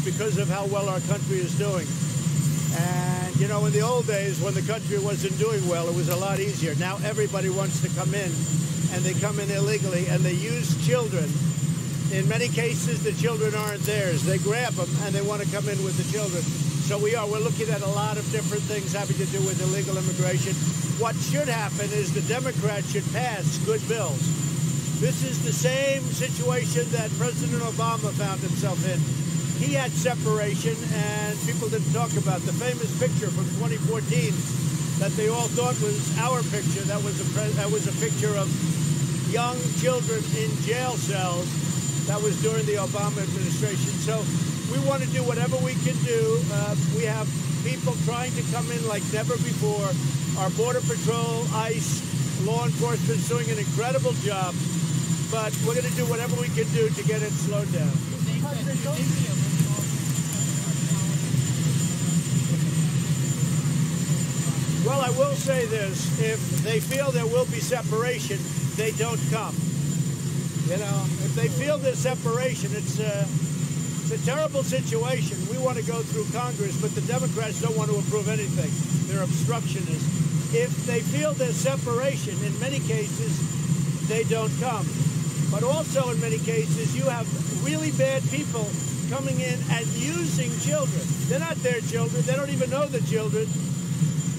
because of how well our country is doing. And, you know, in the old days when the country wasn't doing well, it was a lot easier. Now everybody wants to come in, and they come in illegally, and they use children. In many cases, the children aren't theirs. They grab them, and they want to come in with the children. So we're looking at a lot of different things having to do with illegal immigration. What should happen is the Democrats should pass good bills. This is the same situation that President Obama found himself in. He had separation, and people didn't talk about the famous picture from 2014 that they all thought was our picture. That was a picture of young children in jail cells. That was during the Obama administration. So we want to do whatever we can do. We have people trying to come in like never before. Our Border Patrol, ICE, law enforcement is doing an incredible job. But we're going to do whatever we can do to get it slowed down. Well, I will say this. If they feel there will be separation, they don't come. You know, if they feel there's separation, it's a terrible situation. We want to go through Congress, but the Democrats don't want to approve anything. They're obstructionists. If they feel there's separation, in many cases, they don't come. But also in many cases, you have really bad people coming in and using children. They're not their children. They don't even know the children.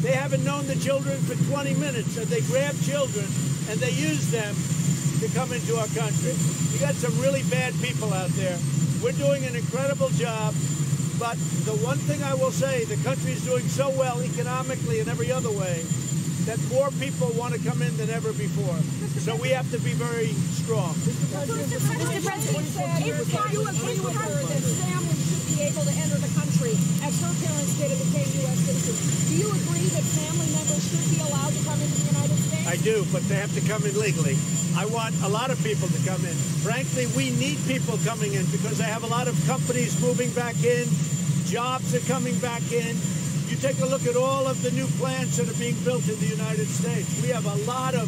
They haven't known the children for 20 minutes, and they grab children and they use them to come into our country. You got some really bad people out there. We're doing an incredible job, but the one thing I will say, the country is doing so well economically and every other way that more people want to come in than ever before. So we have to be very strong. Mr. President said, you agree with her that families should be able to enter the country as her parents did and became U.S. citizens. Do you agree that family members should be allowed to come into the United States? I do, but they have to come in legally. I want a lot of people to come in. Frankly, we need people coming in because I have a lot of companies moving back in. Jobs are coming back in. You take a look at all of the new plants that are being built in the United States. We have a lot of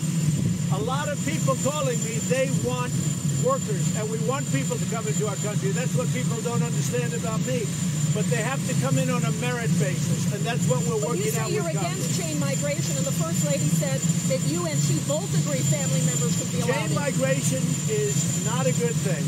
people calling me. They want workers, and we want people to come into our country. That's what people don't understand about me. But they have to come in on a merit basis, and that's what we're working out with Congress. You say you're against chain migration, and the First Lady said that you and she both agree family members should be allowed. Chain migration is not a good thing.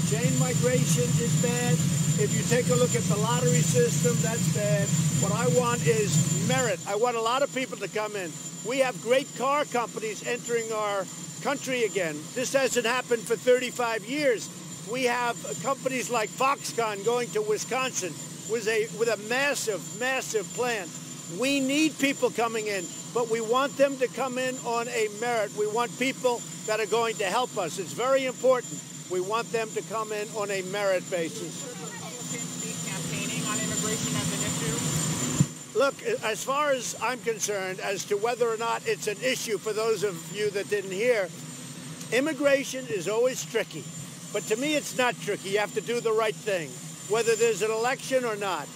Chain migration is bad. If you take a look at the lottery system, that's bad. What I want is merit. I want a lot of people to come in. We have great car companies entering our country again. This hasn't happened for 35 years. We have companies like Foxconn going to Wisconsin with a massive, massive plant. We need people coming in, but we want them to come in on a merit. We want people that are going to help us. It's very important. We want them to come in on a merit basis. Campaigning on immigration as an issue? Look, as far as I'm concerned, as to whether or not it's an issue for those of you that didn't hear, immigration is always tricky. But to me, it's not tricky. You have to do the right thing, whether there's an election or not.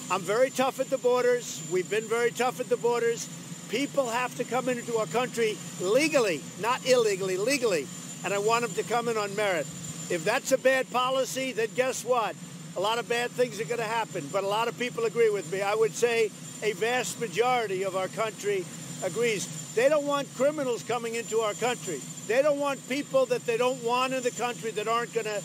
I'm very tough at the borders. We've been very tough at the borders. People have to come into our country legally, not illegally, legally. And I want them to come in on merit. If that's a bad policy, then guess what? A lot of bad things are going to happen. But a lot of people agree with me. I would say a vast majority of our country agrees. They don't want criminals coming into our country. They don't want people that they don't want in the country that aren't going to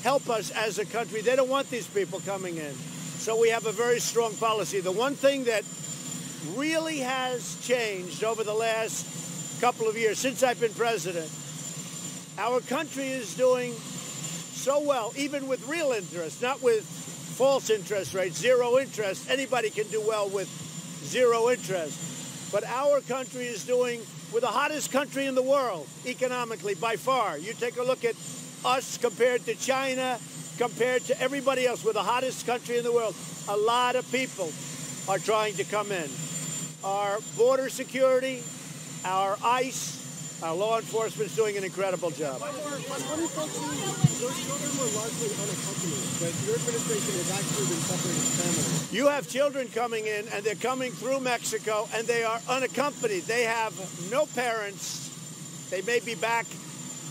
help us as a country. They don't want these people coming in. So we have a very strong policy. The one thing that really has changed over the last couple of years, since I've been president, our country is doing so well, even with real interest, not with false interest rates, zero interest. Anybody can do well with zero interest. But our country is doing, we're the hottest country in the world, economically, by far. You take a look at us compared to China, compared to everybody else. We're the hottest country in the world. A lot of people are trying to come in. Our border security, our ICE, our law enforcement is doing an incredible job. Those children were largely unaccompanied, but your administration has actually been separating families. You have children coming in, and they're coming through Mexico, and they are unaccompanied. They have no parents. They may be back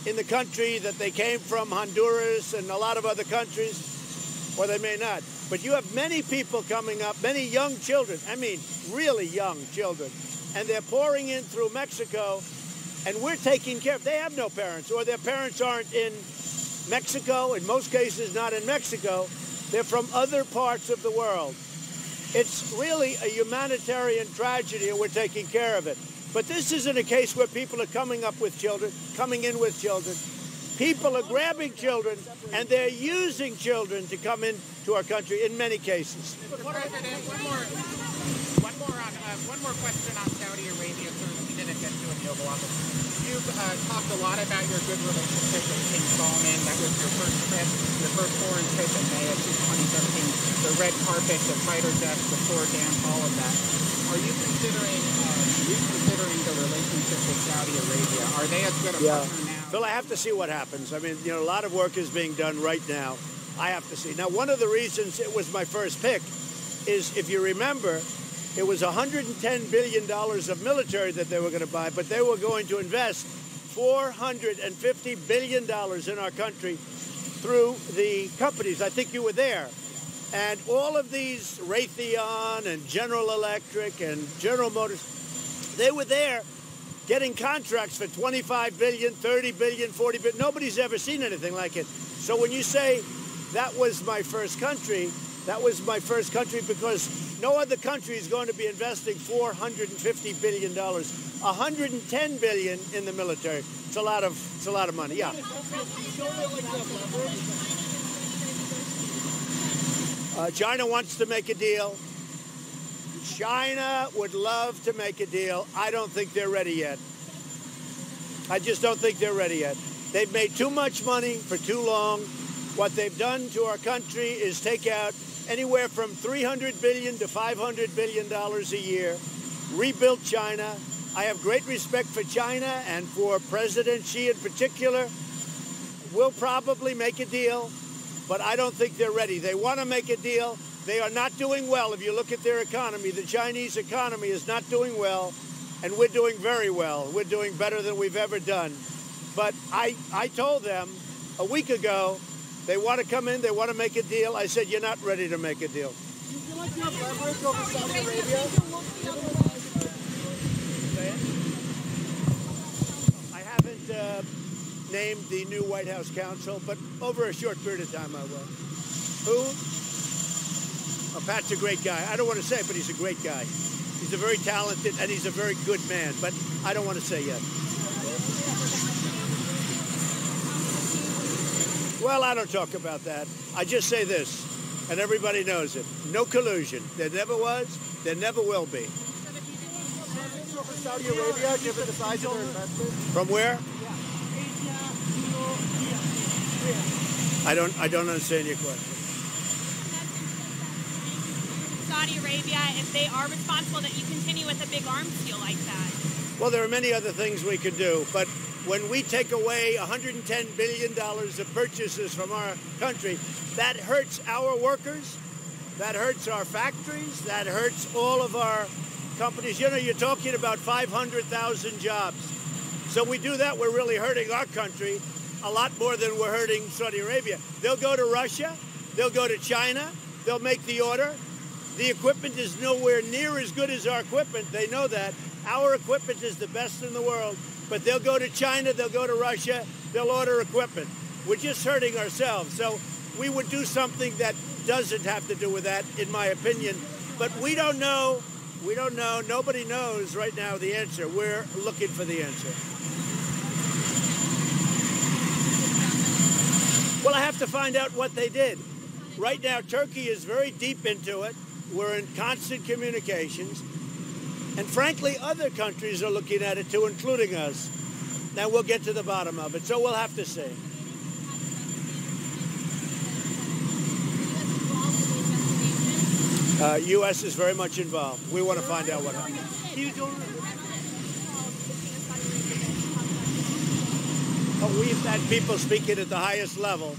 in the country that they came from, Honduras and a lot of other countries, or they may not. But you have many people coming up, many young children, I mean, really young children, and they're pouring in through Mexico, and we're taking care of. They have no parents, or their parents aren't in Mexico, in most cases not in Mexico. They're from other parts of the world. It's really a humanitarian tragedy, and we're taking care of it. But this isn't a case where people are coming in with children. People are grabbing children, and they're using children to come into our country in many cases. Mr. President, one more question on Saudi Arabia, sir, that we didn't get to in the Oval Office. You've talked a lot about your good relationship with King Salman. That was your first trip, your first foreign trip in May of 2013. The red carpet, the fighter jets, the four dams, all of that. Are you considering the relationship with Saudi Arabia? Are they as good a partner now? Phil, I have to see what happens. I mean, a lot of work is being done right now. I have to see. Now, one of the reasons it was my first pick is, if you remember, it was $110 billion of military that they were going to buy, but they were going to invest $450 billion in our country through the companies. I think you were there. And all of these, Raytheon and General Electric and General Motors, they were there getting contracts for $25 billion, $30 billion, $40 billion. Nobody's ever seen anything like it. So when you say that was my first country, that was my first country because no other country is going to be investing $450 billion, $110 billion in the military. It's a lot of money. Yeah. China wants to make a deal. China would love to make a deal. I don't think they're ready yet. I just don't think they're ready yet. They've made too much money for too long. What they've done to our country is take out anywhere from $300 billion to $500 billion a year, rebuilt China. I have great respect for China and for President Xi in particular. We'll probably make a deal, but I don't think they're ready. They want to make a deal. They are not doing well. If you look at their economy, the Chinese economy is not doing well, and we're doing very well. We're doing better than we've ever done. But I told them a week ago, they want to come in, they want to make a deal. I said, you're not ready to make a deal. Do you feel like you have leverage over Saudi Arabia? I haven't named the new White House counsel, but over a short period of time I will. Who? Oh, Pat's a great guy. I don't want to say, but he's a great guy. He's a very talented, and he's a very good man, but I don't want to say yet. Well, I don't talk about that. I just say this, and everybody knows it. No collusion. There never was. There never will be. Saudi Arabia, given the size of their investment? From where? I don't understand your question. Saudi Arabia, if they are responsible, that you continue with a big arms deal like that? Well, there are many other things we could do, but when we take away $110 billion of purchases from our country, that hurts our workers, that hurts our factories, that hurts all of our companies. You know, you're talking about 500,000 jobs. So we do that, we're really hurting our country a lot more than we're hurting Saudi Arabia. They'll go to Russia, they'll go to China, they'll make the order. The equipment is nowhere near as good as our equipment. They know that. Our equipment is the best in the world. But they'll go to China, they'll go to Russia, they'll order equipment. We're just hurting ourselves. So we would do something that doesn't have to do with that, in my opinion. But we don't know. We don't know. Nobody knows right now the answer. We're looking for the answer. Well, I have to find out what they did. Right now, Turkey is very deep into it. We're in constant communications. And frankly, other countries are looking at it too, including us. Now we'll get to the bottom of it, so we'll have to see. U.S. is very much involved. We want to find out what happened. We've had people speaking at the highest level,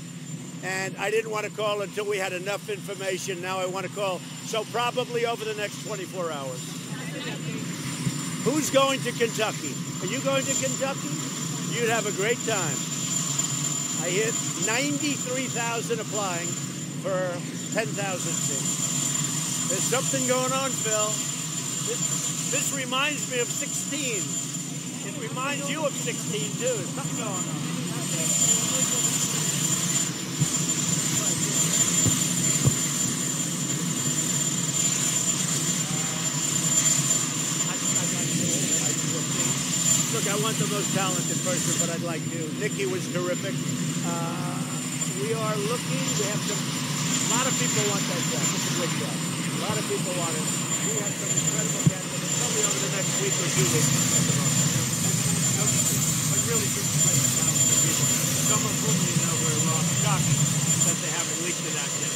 and I didn't want to call until we had enough information. Now I want to call, so probably over the next 24 hours. Who's going to Kentucky? Are you going to Kentucky? You'd have a great time. I hit 93,000 applying for 10,000 feet. There's something going on, Phil. This reminds me of 16. It reminds you of 16, too. There's something going on. Look, I want the most talented person, but I'd like to. Nikki was terrific. We are looking. We have some. A lot of people want that job. It's a good job. A lot of people want it. We have some incredible candidates. Probably over the next week or 2 weeks at the moment. But really, just like talented people. Some of whom you know very well. I'm shocked that they haven't leaked it out yet.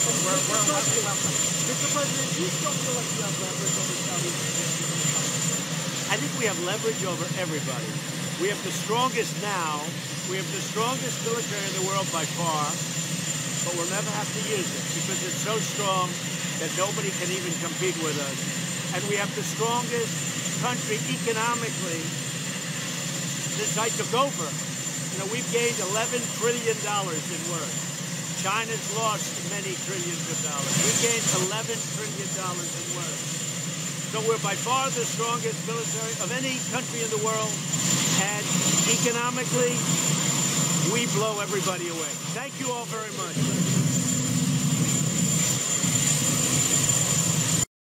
We're welcome. Mr. President, do you still feel like you have leverage over Saudi? I think we have leverage over everybody. We have the strongest now. We have the strongest military in the world by far, but we'll never have to use it because it's so strong that nobody can even compete with us. And we have the strongest country economically since I took over. You know, we've gained $11 trillion in worth. China's lost many trillions of dollars. We gained $11 trillion in worth. So we're by far the strongest military of any country in the world, and economically, we blow everybody away. Thank you all very much.